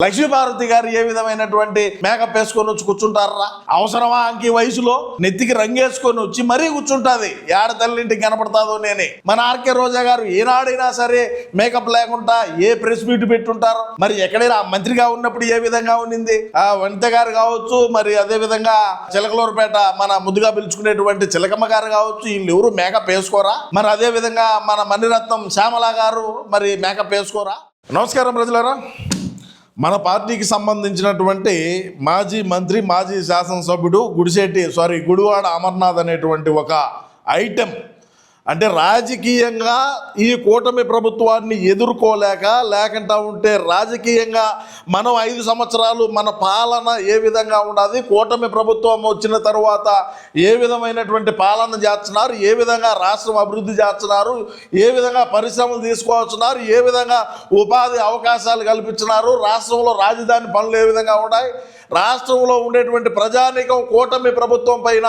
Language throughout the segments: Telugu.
లక్ష్మీపార్వతి గారు ఏ విధమైనటువంటి మేకప్ వేసుకొని వచ్చి కూర్చుంటారా? అవసరమా? అంకి వయసులో నెత్తికి రంగేసుకొని వచ్చి మరీ కూర్చుంటాది. ఏడ తల్లింటికి కనపడతాదో నేనే. మన ఆర్కే రోజా గారు ఏనాడైనా సరే మేకప్ లేకుండా ఏ ప్రెస్ మీట్ పెట్టుంటారు? మరి ఎక్కడైనా మంత్రిగా ఉన్నప్పుడు ఏ విధంగా ఉన్నింది? వనిత గారు కావచ్చు, మరి అదే విధంగా చిలకలూరుపేట మన ముద్దుగా పిలుచుకునేటువంటి చిలకమ్మ గారు కావచ్చు, వీళ్ళు ఎవరు మేకప్ వేసుకోరా? మరి అదే విధంగా మన మణిరత్నం శ్యామల గారు మరి మేకప్ వేసుకోరా? నమస్కారం ప్రజలారా. మన పార్టీకి సంబంధించినటువంటి మాజీ మంత్రి, మాజీ శాసనసభ్యుడు గుడివాడ అమర్నాథ్ అనేటువంటి ఒక ఐటెం, అంటే రాజకీయంగా ఈ కూటమి ప్రభుత్వాన్ని ఎదుర్కోలేక, లేకుండా ఉంటే రాజకీయంగా మనం 5 సంవత్సరాలు మన పాలన ఏ విధంగా ఉండాలి, కూటమి ప్రభుత్వం వచ్చిన తర్వాత ఏ విధమైనటువంటి పాలన చేస్తున్నారు, ఏ విధంగా రాష్ట్రం అభివృద్ధి చేస్తున్నారు, ఏ విధంగా పరిశ్రమలు తీసుకువస్తున్నారు, ఏ విధంగా ఉపాధి అవకాశాలు కల్పించినారు, రాష్ట్రంలో రాజధాని పనులు ఏ విధంగా ఉన్నాయి, రాష్ట్రంలో ఉండేటువంటి ప్రజానీకం కూటమి ప్రభుత్వం పైన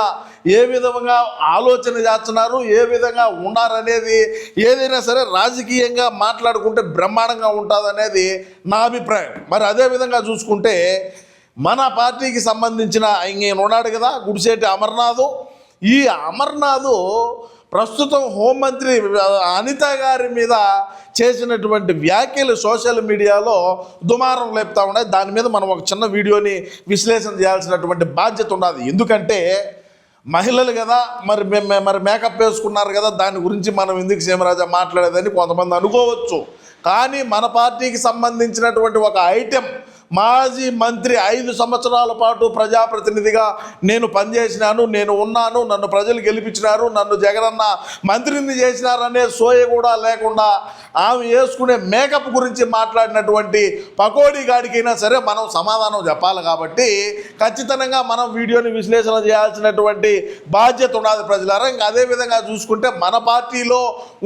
ఏ విధంగా ఆలోచన చేస్తున్నారు, ఏ విధంగా ఉన్నారనేది ఏదైనా సరే రాజకీయంగా మాట్లాడుకుంటే బ్రహ్మాండంగా ఉంటుందనేది నా అభిప్రాయం. మరి అదేవిధంగా చూసుకుంటే మన పార్టీకి సంబంధించిన ఇంకేం ఉన్నాడు కదా గుడిశెట్టి అమర్నాథ్. ఈ అమర్నాథ్ ప్రస్తుతం హోంమంత్రి అనిత గారి మీద చేసినటువంటి వ్యాఖ్యలు సోషల్ మీడియాలో దుమారం లేపుతా ఉన్నాయి. దాని మీద మనం ఒక చిన్న వీడియోని విశ్లేషణ చేయాల్సినటువంటి బాధ్యత ఉన్నది. ఎందుకంటే మహిళలు కదా, మరి మేకప్ వేసుకున్నారు కదా, దాని గురించి మనం ఎందుకు సీమరాజా మాట్లాడేదని కొంతమంది అనుకోవచ్చు. కానీ మన పార్టీకి సంబంధించినటువంటి ఒక ఐటెం, మాజీ మంత్రి 5 సంవత్సరాల పాటు ప్రజాప్రతినిధిగా నేను పనిచేసినాను, నేను ఉన్నాను, నన్ను ప్రజలు గెలిపించినారు, నన్ను జగనన్న మంత్రిని చేసినారనే సోయ కూడా లేకుండా ఆమె వేసుకునే మేకప్ గురించి మాట్లాడినటువంటి పకోడీ గాడికైనా సరే మనం సమాధానం చెప్పాలి. కాబట్టి ఖచ్చితంగా మనం వీడియోని విశ్లేషణ చేయాల్సినటువంటి బాధ్యత ఉన్నది ప్రజలారా. ఇంకా అదేవిధంగా చూసుకుంటే మన పార్టీలో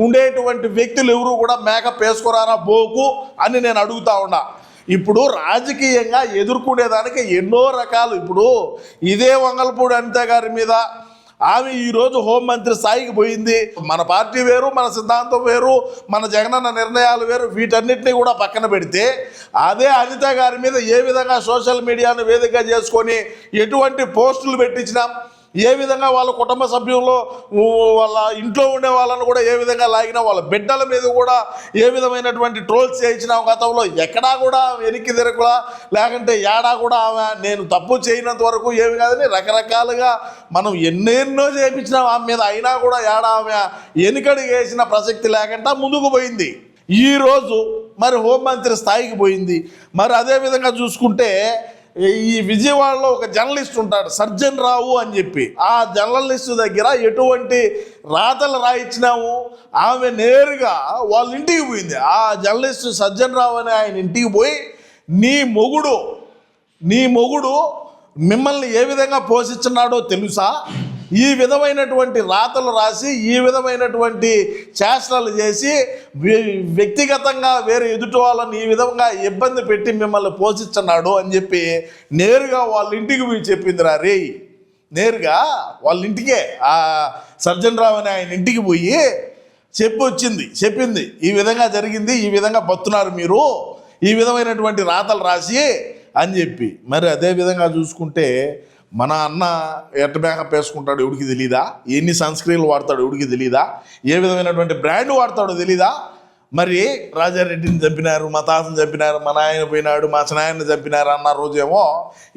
ఉండేటువంటి వ్యక్తులు ఎవరు కూడా మేకప్ వేసుకోరారా బోకు అని నేను అడుగుతా ఉన్నా. ఇప్పుడు రాజకీయంగా ఎదుర్కొనేదానికి ఎన్నో రకాలు. ఇప్పుడు ఇదే వంగలపూడి అనిత గారి మీద ఆమె ఈరోజు హోంమంత్రి స్థాయికి పోయింది. మన పార్టీ వేరు, మన సిద్ధాంతం వేరు, మన జగనన్న నిర్ణయాలు వేరు. వీటన్నిటినీ కూడా పక్కన పెడితే అదే అనిత గారి మీద ఏ విధంగా సోషల్ మీడియాను వేదిక చేసుకొని ఎటువంటి పోస్టులు పెట్టించినాం, ఏ విధంగా వాళ్ళ కుటుంబ సభ్యుల్లో వాళ్ళ ఇంట్లో ఉండే వాళ్ళను కూడా ఏ విధంగా లాగినా, వాళ్ళ బిడ్డల మీద కూడా ఏ విధమైనటువంటి ట్రోల్స్ చేయించినా గతంలో ఎక్కడా కూడా వెనక్కి తిరగలా, లేకుంటే ఏడా కూడా ఆమె నేను తప్పు చేయనంత వరకు ఏమి కాదని రకరకాలుగా మనం ఎన్నెన్నో చేయించినాం ఆమె మీద. అయినా కూడా ఏడా ఆమె వెనుకడి వేసిన ప్రసక్తి లేకుండా ముందుకు పోయింది. ఈరోజు మరి హోంమంత్రి స్థాయికి పోయింది. మరి అదేవిధంగా చూసుకుంటే ఈ విజయవాడలో ఒక జర్నలిస్ట్ ఉంటాడు సర్జన్ రావు అని చెప్పి, ఆ జర్నలిస్ట్ దగ్గర ఎటువంటి రాతలు రాయించినాము, ఆమె నేరుగా వాళ్ళ ఇంటికి పోయింది. ఆ జర్నలిస్ట్ సర్జన్ రావు అని ఆయన ఇంటికి పోయి నీ మొగుడు మిమ్మల్ని ఏ విధంగా పోషిస్తున్నాడో తెలుసా, ఈ విధమైనటువంటి రాతలు రాసి, ఈ విధమైనటువంటి చేష్టలు చేసి వ్యక్తిగతంగా వేరే ఎదుటి వాళ్ళని ఈ విధంగా ఇబ్బంది పెట్టి మిమ్మల్ని పోషిస్తున్నాడు అని చెప్పి నేరుగా వాళ్ళ ఇంటికి పోయి చెప్పిందిరా రే. నేరుగా వాళ్ళ ఇంటికే ఆ సర్జన్ రావు అని ఆయన ఇంటికి పోయి చెప్పింది ఈ విధంగా జరిగింది, ఈ విధంగా బతున్నారు మీరు, ఈ విధమైనటువంటి రాతలు రాసి అని చెప్పి. మరి అదేవిధంగా చూసుకుంటే మన అన్న ఎట్ట మేకప్ వేసుకుంటాడు ఎవడికి తెలీదా, ఎన్ని సన్స్క్రీన్లు వాడతాడు ఎవడికి తెలీదా, ఏ విధమైనటువంటి బ్రాండ్ వాడతాడో తెలీదా. మరి రాజారెడ్డిని చంపినారు, మా తాతను చంపినారు, మా నాయన పోయినాడు, మా చిన్నాయన్ని చంపినారు అన్న రోజేమో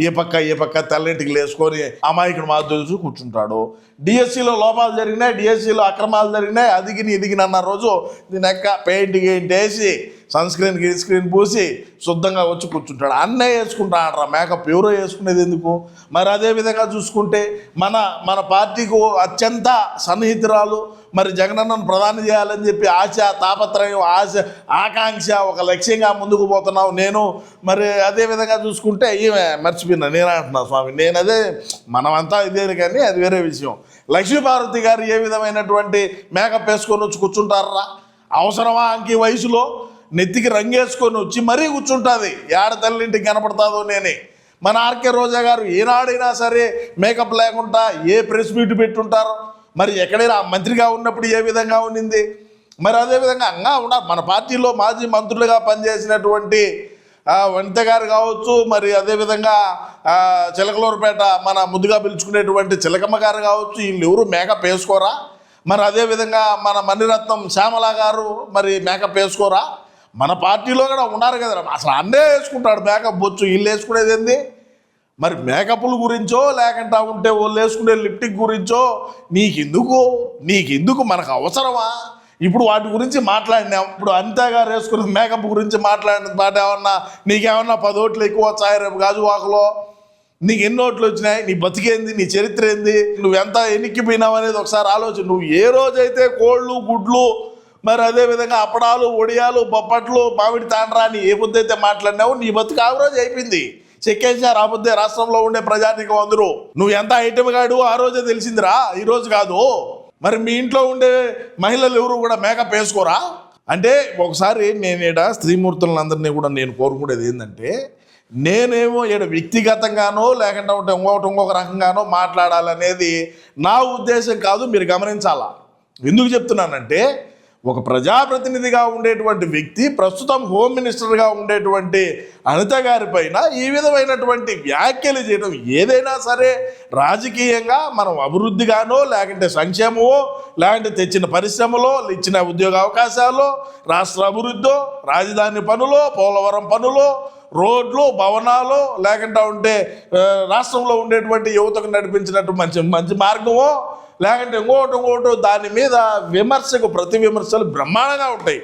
ఏ పక్క తెల్లింటికి లేసుకొని అమాయకుడు మా తెలుసు కూర్చుంటాడు. డిఎస్సిలో లోపాలు జరిగినాయి, డిఎస్సిలో అక్రమాలు జరిగినాయి, అదిగిని అన్న రోజు దీని ఎక్క పెయింట్ వేసి సన్స్క్రీన్ పూసి శుద్ధంగా వచ్చి కూర్చుంటాడు. అన్నే వేసుకుంటాడరా మేకప్, ఎవరో వేసుకునేది ఎందుకు. మరి అదేవిధంగా చూసుకుంటే మన పార్టీకు అత్యంత సన్నిహితురాలు, మరి జగనన్నను ప్రధాని చేయాలని చెప్పి ఆశ, తాపత్రయం, ఆకాంక్ష, ఒక లక్ష్యంగా ముందుకు పోతున్నావు నేను. మరి అదేవిధంగా చూసుకుంటే ఈమె మర్చిపోయినా నేను అంటున్నా స్వామి, నేను అదే మనమంతా ఇదే కానీ అది వేరే విషయం. లక్ష్మీపార్వతి గారు ఏ విధమైనటువంటి మేకప్ వేసుకొని వచ్చి కూర్చుంటారా? అవసరమా? అంకి వయసులో నెత్తికి రంగేసుకొని వచ్చి మరీ కూర్చుంటుంది. ఏడ తల్లింటికి కనపడతాదో నేనే. మన ఆర్కే రోజా గారు ఏనాడైనా సరే మేకప్ లేకుండా ఏ ప్రెస్ మీట్ పెట్టుంటారు? మరి ఎక్కడైనా మంత్రిగా ఉన్నప్పుడు ఏ విధంగా ఉన్నింది? మరి అదేవిధంగా అంగా ఉన్నారు మన పార్టీలో మాజీ మంత్రులుగా పనిచేసినటువంటి వనిత గారు కావచ్చు, మరి అదేవిధంగా చిలకలూరుపేట మన ముద్దుగా పిలుచుకునేటువంటి చిలకమ్మ గారు కావచ్చు, వీళ్ళు ఎవరు మేకప్ వేసుకోరా? మరి అదేవిధంగా మన మణిరత్నం శ్యామల గారు మరి మేకప్ వేసుకోరా? మన పార్టీలో కూడా ఉన్నారు కదా, అసలు అన్నే వేసుకుంటాడు మేకప్ బొచ్చు, వీళ్ళు వేసుకునేది ఏంది? మరి మేకప్ల గురించో లేకుండా ఉంటే వాళ్ళు వేసుకునే లిప్టిక్ గురించో నీకెందుకు మనకు అవసరమా? ఇప్పుడు వాటి గురించి మాట్లాడినాం. ఇప్పుడు అనితా గారు వేసుకున్న మేకప్ గురించి మాట్లాడిన మాట ఏమన్నా నీకేమన్నా 10 ఓట్లు ఎక్కువ వచ్చాయి రేపు గాజువాకలో? నీకు ఎన్ని ఓట్లు వచ్చినాయి? నీ బతికేంది? నీ చరిత్ర ఏంది? నువ్వెంత ఎన్నిక్కిపోయినావు అనేది ఒకసారి ఆలోచన. నువ్వు ఏ రోజైతే కోళ్ళు గుడ్లు మరి అదేవిధంగా అప్పడాలు ఒడియాలు బొప్పట్లు మామిడి తాండ్రాని ఏ పొద్దుైతే మాట్లాడినావు నీ బతుకు ఆ రోజు అయిపోయింది. చెక్కేసారు ఆ పొద్దే రాష్ట్రంలో ఉండే ప్రజానికం అందరూ. నువ్వు ఎంత ఐటమ్ గాడు ఆ రోజే తెలిసిందిరా, ఈరోజు కాదు. మరి మీ ఇంట్లో ఉండే మహిళలు ఎవరు కూడా మేకప్ వేసుకోరా? అంటే ఒకసారి నేను ఈడ స్త్రీమూర్తులందరినీ కూడా నేను కోరుకునేది ఏంటంటే, నేనేమో ఈడ వ్యక్తిగతంగానో లేకుండా ఉంటే ఇంకొక రకంగానో మాట్లాడాలనేది నా ఉద్దేశం కాదు, మీరు గమనించాలా. ఎందుకు చెప్తున్నానంటే, ఒక ప్రజాప్రతినిధిగా ఉండేటువంటి వ్యక్తి ప్రస్తుతం హోమ్ మినిస్టర్గా ఉండేటువంటి అనిత గారి పైన ఈ విధమైనటువంటి వ్యాఖ్యలు చేయడం ఏదైనా సరే రాజకీయంగా మనం అభివృద్ధిగానో లేకుంటే సంక్షేమమో లేకుంటే తెచ్చిన పరిశ్రమలో ఇచ్చిన ఉద్యోగ అవకాశాలు రాష్ట్ర అభివృద్ధో రాజధాని పనులో పోలవరం పనులో రోడ్లు భవనాలు లేకుండా ఉంటే రాష్ట్రంలో ఉండేటువంటి యువతకు నడిపించినట్టు మంచి మార్గమో లేకుంటే ఇంకోటి దాని మీద విమర్శకు ప్రతి విమర్శలు బ్రహ్మాండంగా ఉంటాయి.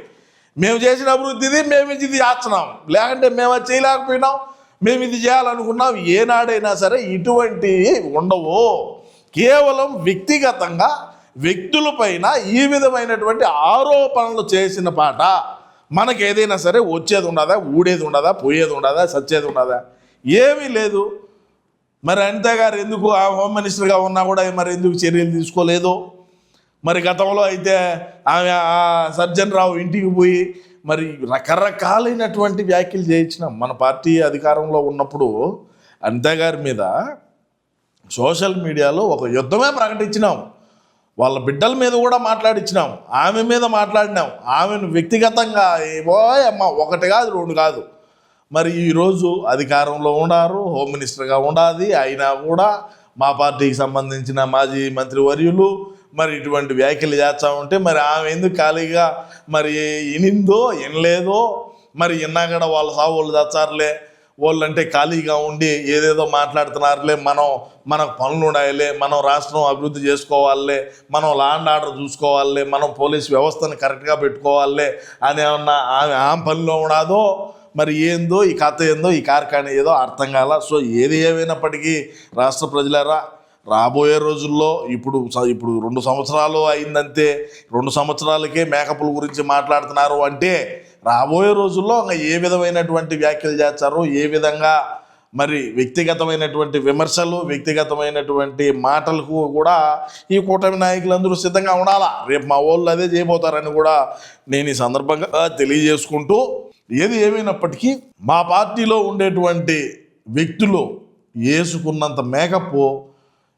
మేము చేసిన అభివృద్ధిది మేము ఇది చేస్తున్నాం, లేకుంటే మేము అది చేయలేకపోయినాం, మేము ఇది చేయాలనుకున్నాం. ఏనాడైనా సరే ఇటువంటివి ఉండవు. కేవలం వ్యక్తిగతంగా వ్యక్తులపైన ఈ విధమైనటువంటి ఆరోపణలు చేసిన పాట మనకి ఏదైనా సరే వచ్చేది ఉండదా, ఊడేది ఉండదా, పోయేది ఉండదా, సచ్చేది ఉండదా? ఏమీ లేదు. మరి అనిత గారు ఎందుకు ఆ హోమ్ మినిస్టర్గా ఉన్నా కూడా మరి ఎందుకు చర్యలు తీసుకోలేదు? మరి గతంలో అయితే ఆమె సజ్జన్ రావు ఇంటికి పోయి మరి రకరకాలైనటువంటి వ్యాఖ్యలు చేయించినాం. మన పార్టీ అధికారంలో ఉన్నప్పుడు అనిత గారి మీద సోషల్ మీడియాలో ఒక యుద్ధమే ప్రకటించినాం. వాళ్ళ బిడ్డల మీద కూడా మాట్లాడించినాం, ఆమె మీద మాట్లాడినాం. ఆమెను వ్యక్తిగతంగా ఏవో అమ్మ ఒకటి కాదు రెండు కాదు. మరి ఈరోజు అధికారంలో ఉన్నారు, హోమ్ మినిస్టర్గా ఉండాలి. అయినా కూడా మా పార్టీకి సంబంధించిన మాజీ మంత్రివర్యులు మరి ఇటువంటి వ్యాఖ్యలు చేస్తూ ఉంటే మరి ఆమె ఎందుకు ఖాళీగా మరి వినిందో వినలేదో, మరి విన్నాక వాళ్ళ సావులు తెచ్చారులే, వాళ్ళంటే ఖాళీగా ఉండి ఏదేదో మాట్లాడుతున్నారులే, మనకు పనులు ఉండాలి, మనం రాష్ట్రం అభివృద్ధి చేసుకోవాలి, మనం లా అండ్ ఆర్డర్ చూసుకోవాలి, మనం పోలీస్ వ్యవస్థను కరెక్ట్గా పెట్టుకోవాలి అని ఏమన్నా ఆమె పనిలో ఉండదో, మరి ఏందో ఈ కథ ఏందో ఈ కార్ఖాన ఏదో అర్థం కాల. సో ఏది ఏమైనప్పటికీ రాష్ట్ర ప్రజలారా, రాబోయే రోజుల్లో ఇప్పుడు 2 సంవత్సరాలు అయిందంతే, 2 సంవత్సరాలకే మేకప్ల గురించి మాట్లాడుతున్నారు అంటే రాబోయే రోజుల్లో ఇంకా ఏ విధమైనటువంటి వ్యాఖ్యలు చేస్తారో, ఏ విధంగా మరి వ్యక్తిగతమైనటువంటి విమర్శలు వ్యక్తిగతమైనటువంటి మాటలకు కూడా ఈ కూటమి నాయకులందరూ సిద్ధంగా ఉండాలా. రేపు మా వాళ్ళు అదే చేయబోతారని కూడా నేను ఈ సందర్భంగా తెలియజేసుకుంటూ, ఏది ఏమైనప్పటికీ మా పార్టీలో ఉండేటువంటి వ్యక్తులు వేసుకున్నంత మేకప్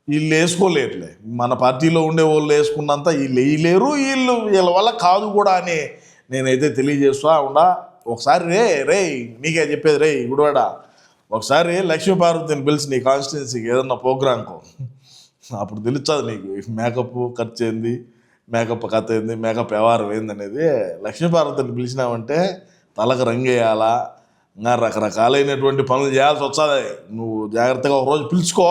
వీళ్ళు వేసుకోలేరులే. మన పార్టీలో ఉండే వాళ్ళు వేసుకున్నంత వీళ్ళు వేయలేరు, వీళ్ళ వల్ల కాదు కూడా అని నేనైతే తెలియజేస్తా ఉండా. ఒకసారి రే నీకే చెప్పేది రే గుడివాడ, ఒకసారి లక్ష్మీపార్వతిని పిలిచి నీ కాన్స్టిట్యున్సీకి ఏదన్నా ప్రోగ్రాంకో, అప్పుడు తెలుస్తుంది నీకు మేకప్ ఖర్చు ఏంది, మేకప్ కథ ఏంది, మేకప్ వ్యవహారం ఏందనేది. లక్ష్మీపార్వతిని పిలిచినావంటే తలకు రంగేయాలా, ఇంకా రకరకాలైనటువంటి పనులు చేయాల్సి వస్తుంది. నువ్వు జాగ్రత్తగా ఒకరోజు పిలుచుకో,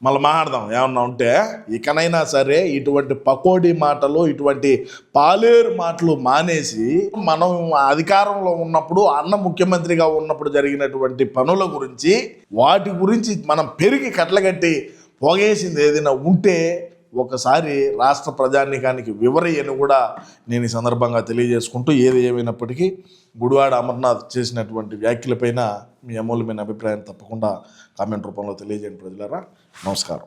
మళ్ళీ మాట్లాడదాం ఏమన్నా ఉంటే. ఇకనైనా సరే ఇటువంటి పకోడీ మాటలు ఇటువంటి పాలేరు మాటలు మానేసి మనం అధికారంలో ఉన్నప్పుడు ముఖ్యమంత్రిగా ఉన్నప్పుడు జరిగినటువంటి పనుల గురించి వాటి గురించి మనం పెరిగి కట్లగట్టి పోగేసింది ఏదైనా ఉంటే ఒకసారి రాష్ట్ర ప్రజానీకానికి వివరయ్యని కూడా నేను ఈ సందర్భంగా తెలియజేసుకుంటూ, ఏది ఏమైనప్పటికీ గుడివాడ అమర్నాథ్ చేసినటువంటి వ్యాఖ్యలపైన మీ అమూల్యమైన అభిప్రాయం తప్పకుండా కామెంట్ రూపంలో తెలియజేయండి ప్రజలారా. నమస్కారం.